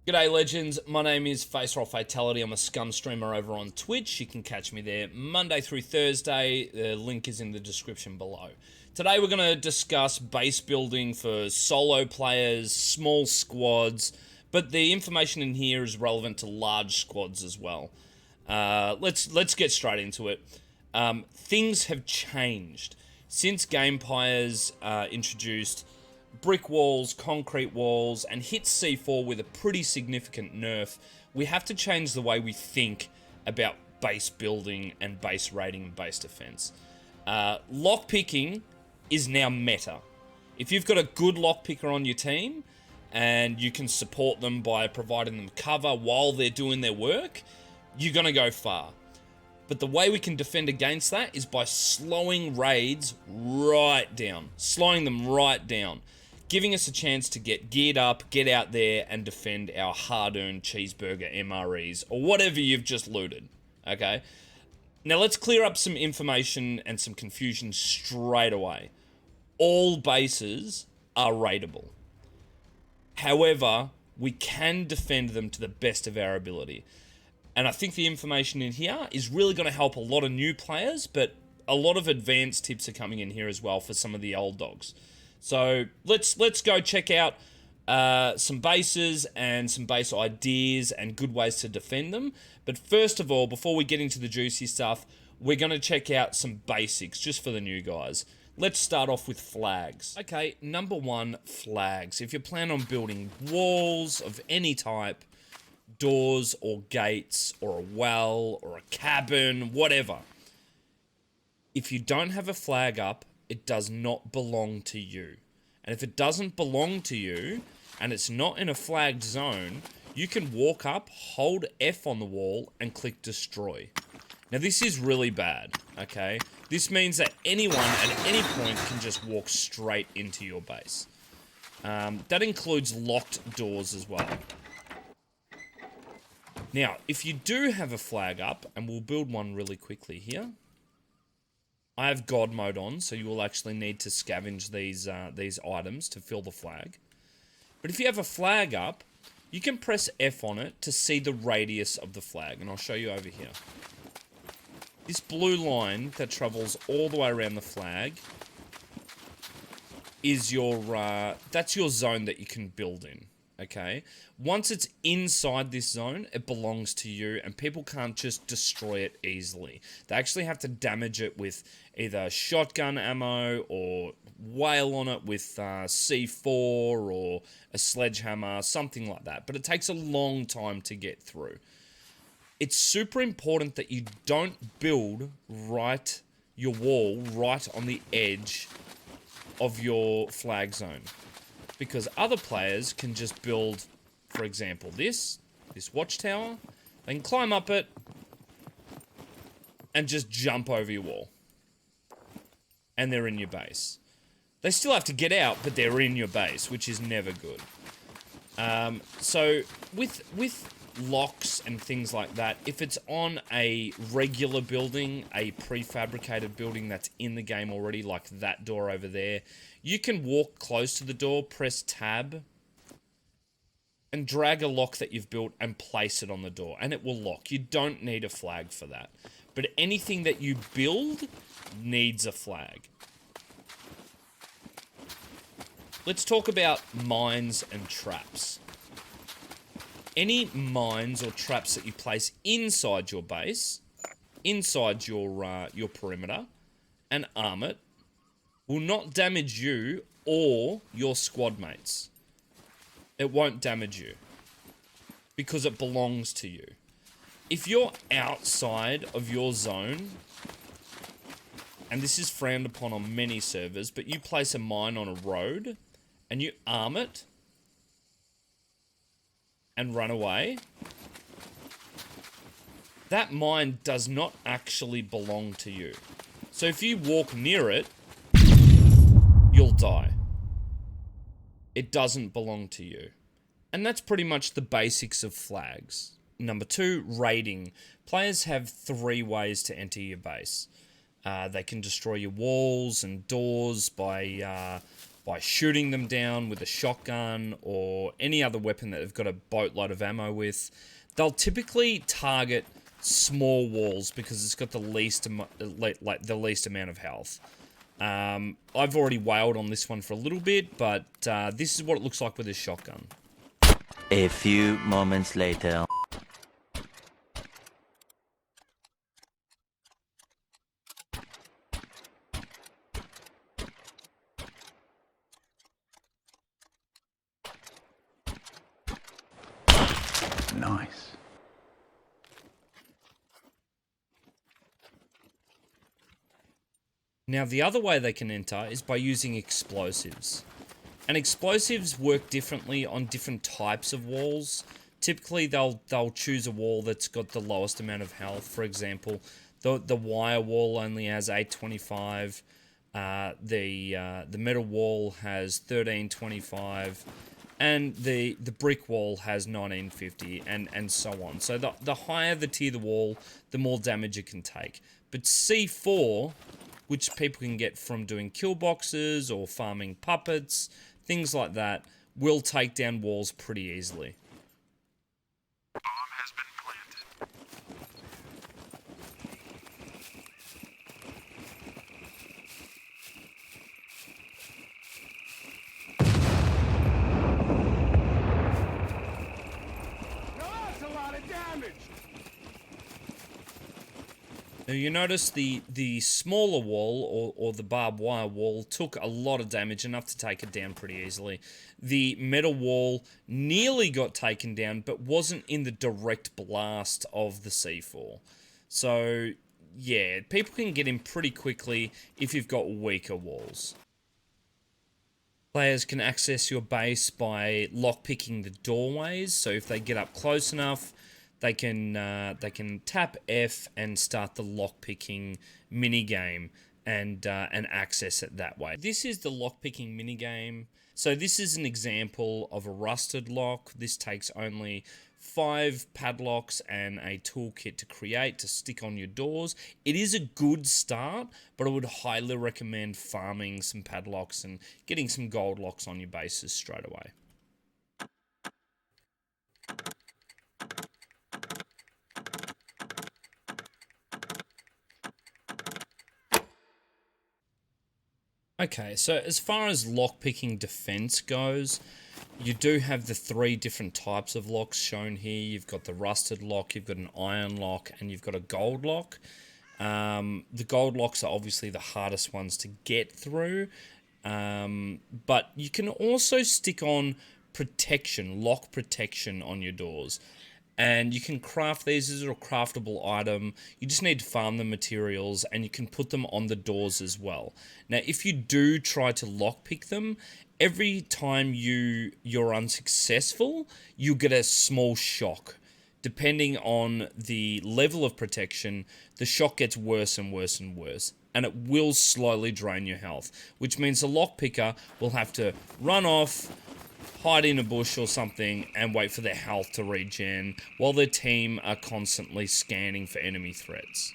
G'day legends, my name is FaceRoll Fatality. I'm a SCUM streamer over on Twitch. You can catch me there Monday through Thursday. The link is in the description below. Today we're going to discuss base building for solo players, small squads, but the information in here is relevant to large squads as well. Let's get straight into it. Things have changed since Gamepires introduced brick walls, concrete walls, and hit C4 with a pretty significant nerf. We have to change the way we think about base building and base raiding and base defense. Lockpicking is now meta. If you've got a good lockpicker on your team and you can support them by providing them cover while they're doing their work, you're going to go far. But the way we can defend against that is by slowing raids right down. Slowing them right down. Giving us a chance to get geared up, get out there, and defend our hard-earned cheeseburger MREs, or whatever you've just looted, okay? Now let's clear up some information and some confusion straight away. All bases are raidable. However, we can defend them to the best of our ability. And I think the information in here is really going to help a lot of new players, but a lot of advanced tips are coming in here as well for some of the old dogs. So let's go check out some bases and some base ideas and good ways to defend them. But first of all, before we get into the juicy stuff, we're going to check out some basics just for the new guys. Let's start off with flags. Okay, number one, flags. If you plan on building walls of any type, doors or gates or a well or a cabin, whatever, if you don't have a flag up, it does not belong to you. And if it doesn't belong to you, and it's not in a flagged zone, you can walk up, hold F on the wall, and click destroy. Now this is really bad, okay? This means that anyone at any point can just walk straight into your base. That includes locked doors as well. Now, if you do have a flag up, and we'll build one really quickly here. I have God mode on, so you will actually need to scavenge these items to fill the flag. But if you have a flag up, you can press F on it to see the radius of the flag, and I'll show you over here. This blue line that travels all the way around the flag is your, that's your zone that you can build in, okay? Once it's inside this zone, it belongs to you, and people can't just destroy it easily. They actually have to damage it with either shotgun ammo or wail on it with C4 or a sledgehammer, something like that. But it takes a long time to get through. It's super important that you don't build your wall right on the edge of your flag zone, because other players can just build, for example, this watchtower. They can climb up it and just jump over your wall. And they're in your base. They still have to get out, but they're in your base, which is never good. So with locks and things like that, if it's on a regular building, a prefabricated building that's in the game already, like that door over there, you can walk close to the door, press tab, and drag a lock that you've built and place it on the door, and it will lock. You don't need a flag for that. But anything that you build needs a flag. Let's talk about mines and traps. Any mines or traps that you place inside your base, inside your perimeter, and arm it, will not damage you or your squad mates. It won't damage you because it belongs to you. If you're outside of your zone, and this is frowned upon on many servers, but you place a mine on a road and you arm it and run away, that mine does not actually belong to you. So if you walk near it, you'll die. It doesn't belong to you. And that's pretty much the basics of flags. Number two, raiding. Players have 3 ways to enter your base. They can destroy your walls and doors by by shooting them down with a shotgun or any other weapon that they've got a boatload of ammo with. They'll typically target small walls because it's got the least amount of health. I've already wailed on this one for a little bit, but this is what it looks like with a shotgun. A few moments later. Nice. Now, the other way they can enter is by using explosives. And explosives work differently on different types of walls. Typically, they'll choose a wall that's got the lowest amount of health. For example, the wire wall only has 825. The metal wall has 1325. And the brick wall has 1950, and so on. So the higher the tier the wall, the more damage it can take. But C4, which people can get from doing kill boxes or farming puppets, things like that, will take down walls pretty easily. Bomb has been planted. That's a lot of damage. Now you notice the smaller wall, or the barbed wire wall, took a lot of damage, enough to take it down pretty easily. The metal wall nearly got taken down, but wasn't in the direct blast of the C4. So, yeah, people can get in pretty quickly if you've got weaker walls. Players can access your base by lockpicking the doorways, so if they get up close enough, they can tap F and start the lockpicking minigame and access it that way. This is the lockpicking minigame. So this is an example of a rusted lock. This takes only 5 padlocks and a toolkit to create to stick on your doors. It is a good start, but I would highly recommend farming some padlocks and getting some gold locks on your bases straight away. Okay, so as far as lockpicking defense goes, you do have the 3 different types of locks shown here. You've got the rusted lock, you've got an iron lock, and you've got a gold lock. The gold locks are obviously the hardest ones to get through, but you can also stick on protection, lock protection on your doors. And you can craft these as a craftable item. You just need to farm the materials, and you can put them on the doors as well. Now, if you do try to lockpick them, every time you're unsuccessful, you get a small shock. Depending on the level of protection, the shock gets worse and worse and worse, and it will slowly drain your health, which means the lockpicker will have to run off, hide in a bush or something, and wait for their health to regen while their team are constantly scanning for enemy threats.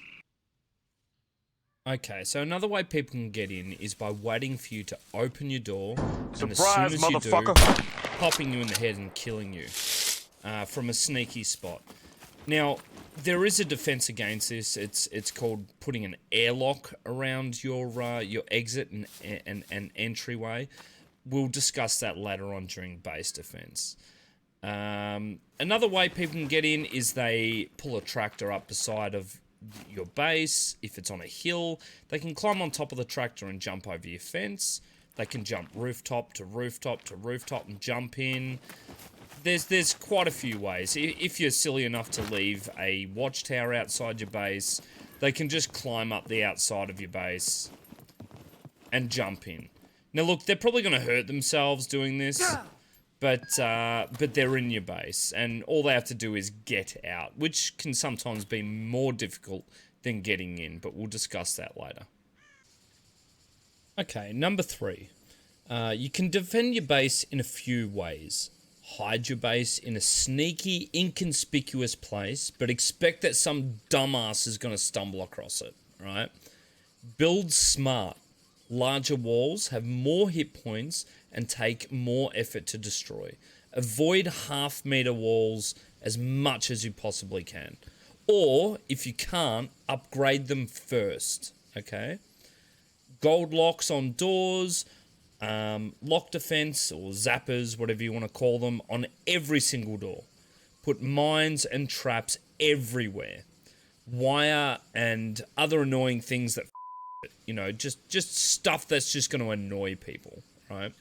Okay, so another way people can get in is by waiting for you to open your door, and as soon as you do, popping you in the head and killing you from a sneaky spot. Now, there is a defense against this. It's called putting an airlock around your exit and entryway. We'll discuss that later on during base defense. Another way people can get in is they pull a tractor up beside of your base. If it's on a hill, they can climb on top of the tractor and jump over your fence. They can jump rooftop to rooftop to rooftop and jump in. There's quite a few ways. If you're silly enough to leave a watchtower outside your base, they can just climb up the outside of your base and jump in. Now look, they're probably going to hurt themselves doing this, but they're in your base, and all they have to do is get out, which can sometimes be more difficult than getting in, but we'll discuss that later. Okay, number 3. You can defend your base in a few ways. Hide your base in a sneaky, inconspicuous place, but expect that some dumbass is going to stumble across it, right? Build smart. Larger walls have more hit points and take more effort to destroy. Avoid half-meter walls as much as you possibly can. Or, if you can't, upgrade them first, okay? Gold locks on doors, lock defense or zappers, whatever you want to call them, on every single door. Put mines and traps everywhere. Wire and other annoying things that, just stuff that's just going to annoy people, right?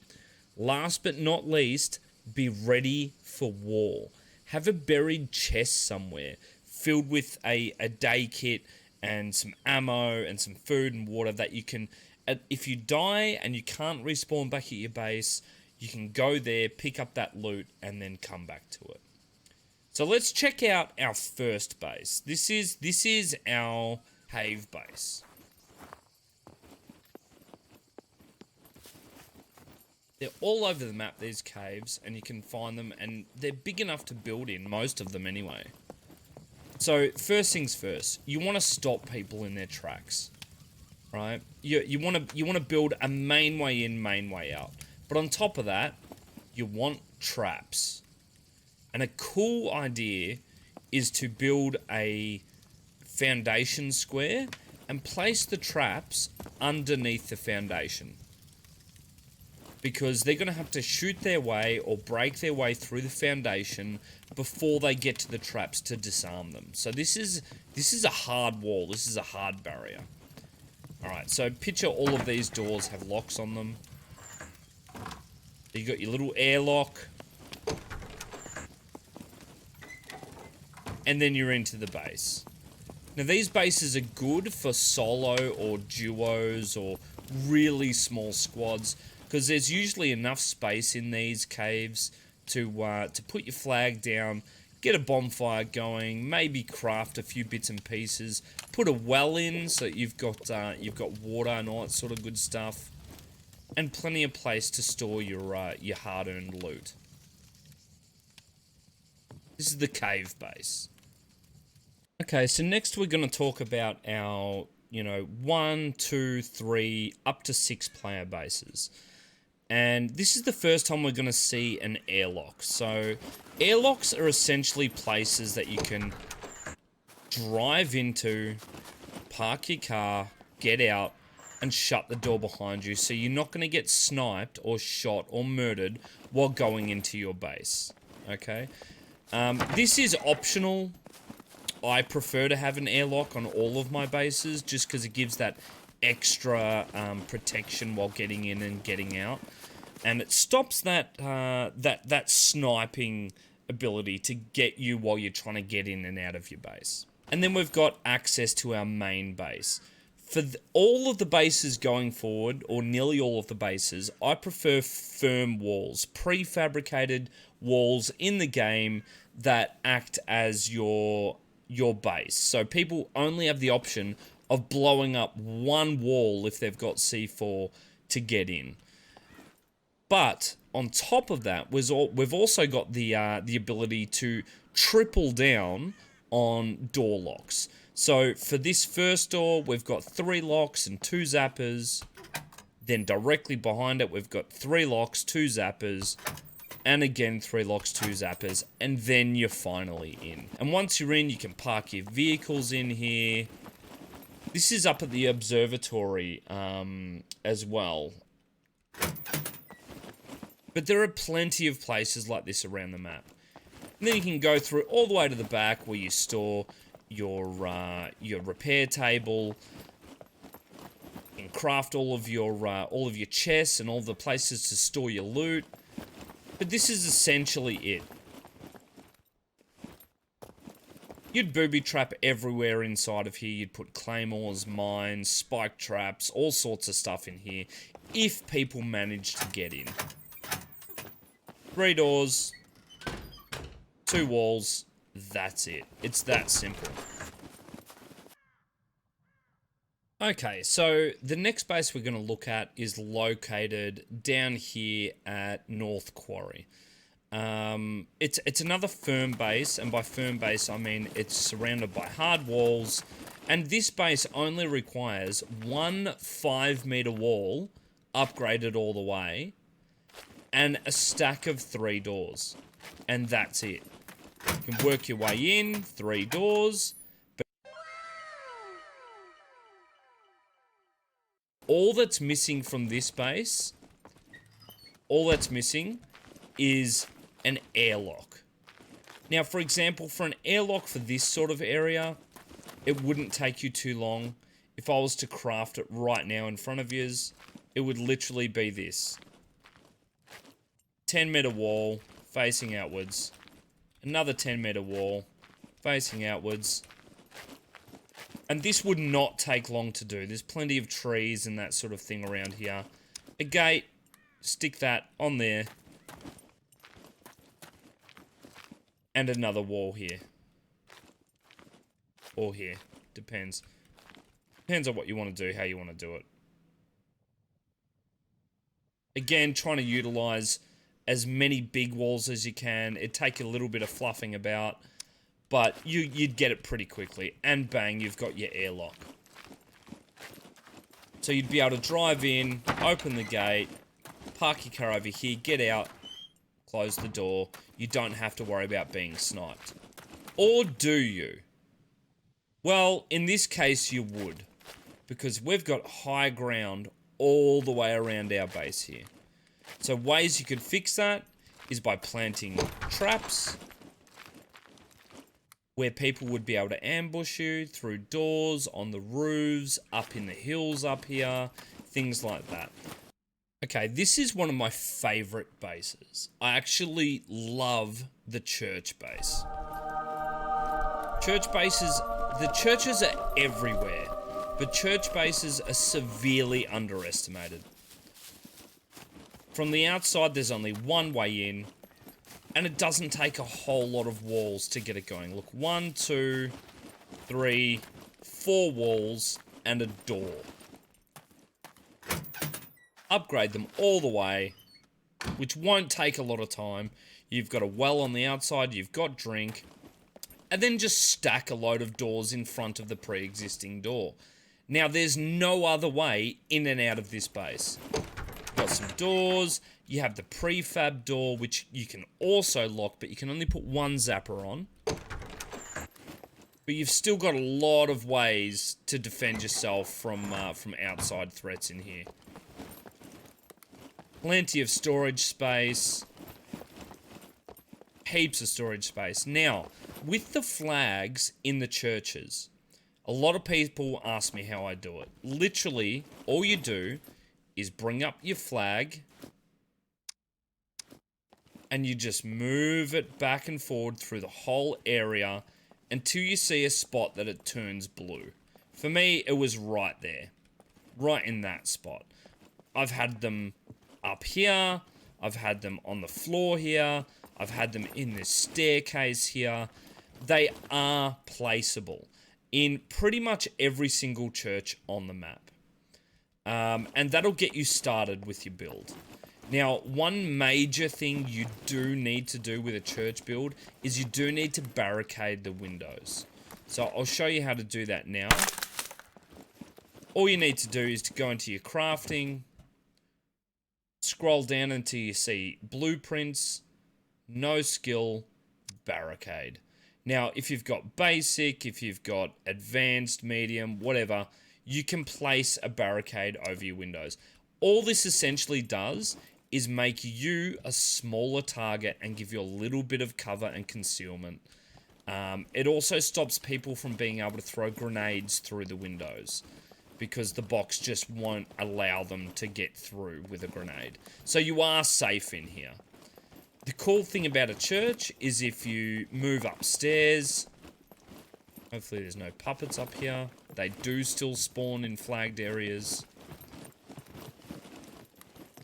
Last but not least, be ready for war. Have a buried chest somewhere filled with a day kit and some ammo and some food and water that you can, if you die and you can't respawn back at your base, you can go there, pick up that loot, and then come back to it. So let's check out our first base. This is our cave base. They're all over the map, these caves, and you can find them, and they're big enough to build in, most of them anyway. So, first things first, you want to stop people in their tracks, right? You want to build a main way in, main way out. But on top of that, you want traps. And a cool idea is to build a foundation square and place the traps underneath the foundation. Because they're going to have to shoot their way or break their way through the foundation before they get to the traps to disarm them. So this is a hard wall. This is a hard barrier. Alright, so picture all of these doors have locks on them. You got your little airlock. And then you're into the base. Now these bases are good for solo or duos or really small squads, because there's usually enough space in these caves to put your flag down, get a bonfire going, maybe craft a few bits and pieces, put a well in so that you've got water and all that sort of good stuff, and plenty of place to store your hard-earned loot. This is the cave base. Okay, so next we're going to talk about our 1, 2, 3, up to 6 player bases. And this is the first time we're going to see an airlock. So, airlocks are essentially places that you can drive into, park your car, get out, and shut the door behind you. So you're not going to get sniped or shot or murdered while going into your base. Okay? This is optional. I prefer to have an airlock on all of my bases just because it gives that extra protection while getting in and getting out, and it stops that that sniping ability to get you while you're trying to get in and out of your base. And then we've got access to our main base. For all of the bases going forward, or nearly all of the bases, I prefer firm walls, prefabricated walls in the game that act as your base. So people only have the option of blowing up one wall if they've got C4 to get in. But on top of that, we've also got the ability to triple down on door locks. So for this first door, we've got 3 locks and 2 zappers. Then directly behind it, we've got 3 locks, 2 zappers, and again 3 locks, 2 zappers, and then you're finally in. And once you're in, you can park your vehicles in here. This is up at the observatory as well. But there are plenty of places like this around the map. And then you can go through all the way to the back where you store your repair table, and craft all of your chests and all the places to store your loot. But this is essentially it. You'd booby trap everywhere inside of here. You'd put claymores, mines, spike traps, all sorts of stuff in here, if people manage to get in. 3 doors, 2 walls, that's it. It's that simple. Okay, so the next base we're going to look at is located down here at North Quarry. It's another firm base, and by firm base I mean it's surrounded by hard walls, And this base only requires one 5-meter wall upgraded all the way and a stack of 3 doors. And that's it. You can work your way in, 3 doors. But all that's missing from this base, all that's missing is an airlock. Now, for example, for an airlock for this sort of area, it wouldn't take you too long. If I was to craft it right now in front of yous, it would literally be this. 10-meter wall facing outwards. Another 10-meter wall facing outwards. And this would not take long to do. There's plenty of trees and that sort of thing around here. A gate, stick that on there. And another wall here. Or here. Depends. Depends on what you want to do, how you want to do it. Again, trying to utilize as many big walls as you can. It'd take a little bit of fluffing about, but you'd get it pretty quickly. And bang, you've got your airlock. So you'd be able to drive in, open the gate, park your car over here, get out, close the door. You don't have to worry about being sniped. Or do you? Well, in this case you would, because we've got high ground all the way around our base here. So ways you could fix that is by planting traps where people would be able to ambush you through doors, on the roofs, up in the hills up here, things like that. Okay, this is one of my favorite bases. I actually love the church base. Church bases, the churches are everywhere, but church bases are severely underestimated. From the outside, there's only one way in, and it doesn't take a whole lot of walls to get it going. Look, 1, 2, 3, 4 walls, and a door. Upgrade them all the way, which won't take a lot of time. You've got a well on the outside, you've got drink, and then just stack a load of doors in front of the pre-existing door. Now, there's no other way in and out of this base. Got some doors, you have the prefab door, which you can also lock, but you can only put one zapper on. But you've still got a lot of ways to defend yourself from outside threats in here. Plenty of storage space. Heaps of storage space. Now, with the flags in the churches, a lot of people ask me how I do it. Literally, all you do is bring up your flag and you just move it back and forward through the whole area until you see a spot that it turns blue. For me, it was right there. Right in that spot. I've had them up here. I've had them on the floor here. I've had them in this staircase here. They are placeable in pretty much every single church on the map. And that'll get you started with your build. Now, one major thing you do need to do with a church build is you do need to barricade the windows. So I'll show you how to do that now. All you need to do is to go into your crafting, scroll down until you see blueprints, no skill, barricade. Now, if you've got basic, if you've got advanced, medium, whatever, you can place a barricade over your windows. All this essentially does is make you a smaller target and give you a little bit of cover and concealment. It also stops people from being able to throw grenades through the windows because the box just won't allow them to get through with a grenade. So you are safe in here. The cool thing about a church is if you move upstairs, hopefully there's no puppets up here. They do still spawn in flagged areas.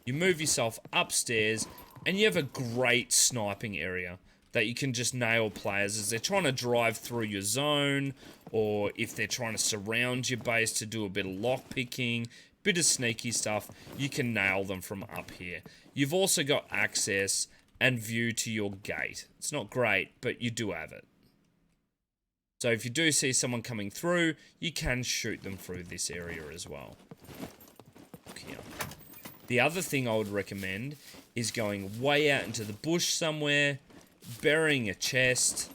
You move yourself upstairs and you have a great sniping area that you can just nail players as they're trying to drive through your zone, or if they're trying to surround your base to do a bit of lockpicking, bit of sneaky stuff, you can nail them from up here. You've also got access and view to your gate. It's not great, but you do have it. So if you do see someone coming through, you can shoot them through this area as well. Here. The other thing I would recommend is going way out into the bush somewhere, burying a chest,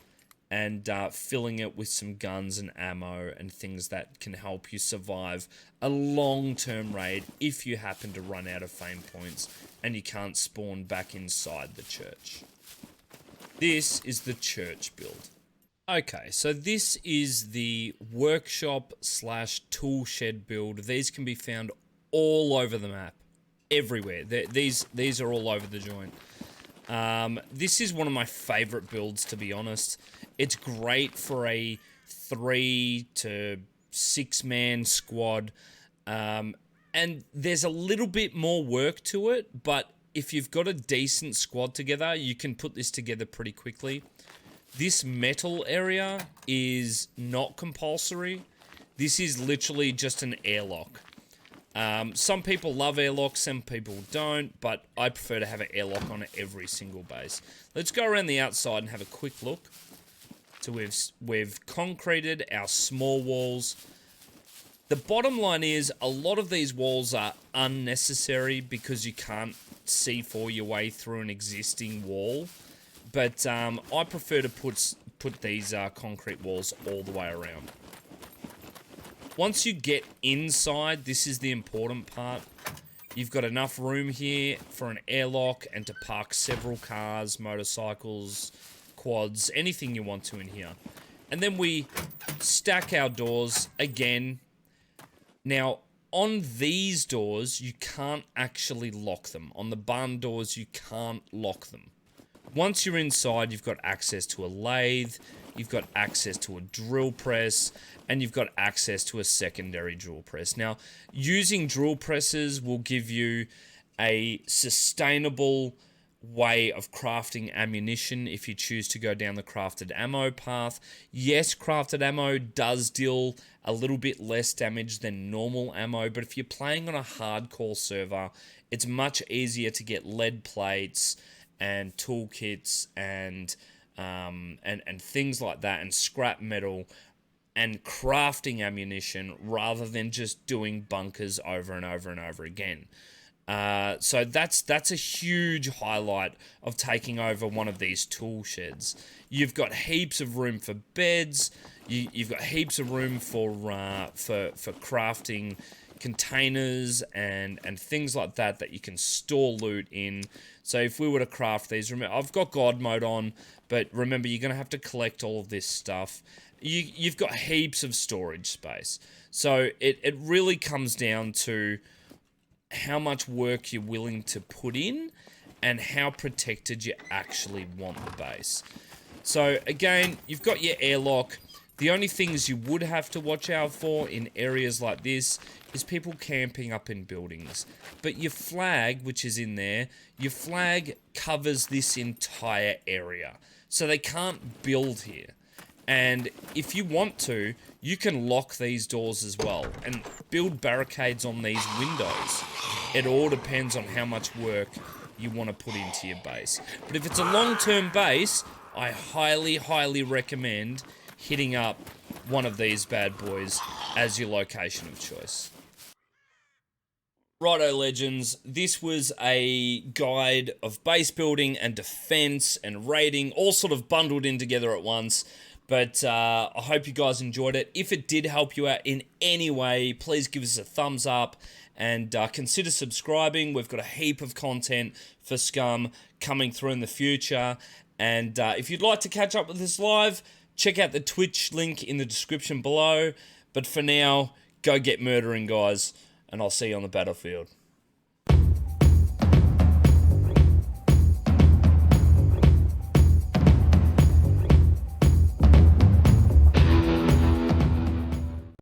and filling it with some guns and ammo and things that can help you survive a long-term raid if you happen to run out of fame points and you can't spawn back inside the church. This is the church build. Okay, so this is the workshop / tool shed build. These can be found all over the map, everywhere. These are all over the joint. This is one of my favorite builds, to be honest. It's great for a 3 to 6 man squad. And there's a little bit more work to it, but if you've got a decent squad together, you can put this together pretty quickly. This metal area is not compulsory. This is literally just an airlock. Some people love airlocks, some people don't, but I prefer to have an airlock on every single base. Let's go around the outside and have a quick look. So we've concreted our small walls. The bottom line is a lot of these walls are unnecessary because you can't C4 your way through an existing wall. But I prefer to put these concrete walls all the way around. Once you get inside, this is the important part. You've got enough room here for an airlock and to park several cars, motorcycles, quads, anything you want to in here. And then we stack our doors again. Now, on these doors, you can't actually lock them. On the barn doors, you can't lock them. Once you're inside, you've got access to a lathe, you've got access to a drill press, and you've got access to a secondary drill press. Now, using drill presses will give you a sustainable way of crafting ammunition if you choose to go down the crafted ammo path. Yes, crafted ammo does deal a little bit less damage than normal ammo, but if you're playing on a hardcore server, it's much easier to get lead plates and toolkits and things like that, and scrap metal and crafting ammunition rather than just doing bunkers over and over and over again. So that's a huge highlight of taking over one of these tool sheds. You've got heaps of room for beds. You've got heaps of room for crafting containers and things like that you can store loot in. So if we were to craft these, remember, I've got God mode on, but remember, you're going to have to collect all of this stuff. You've got heaps of storage space. So it really comes down to how much work you're willing to put in and how protected you actually want the base. So again, you've got your airlock. The only things you would have to watch out for in areas like this is people camping up in buildings. But your flag, which is in there, your flag covers this entire area. So they can't build here. And if you want to, you can lock these doors as well and build barricades on these windows. It all depends on how much work you want to put into your base. But if it's a long-term base, I highly, highly recommend hitting up one of these bad boys as your location of choice. Righto, legends, this was a guide of base building and defense and raiding, all sort of bundled in together at once. But I hope you guys enjoyed it. If it did help you out in any way, please give us a thumbs up and consider subscribing. We've got a heap of content for SCUM coming through in the future. And if you'd like to catch up with us live, check out the Twitch link in the description below. But for now, go get murdering, guys, and I'll see you on the battlefield.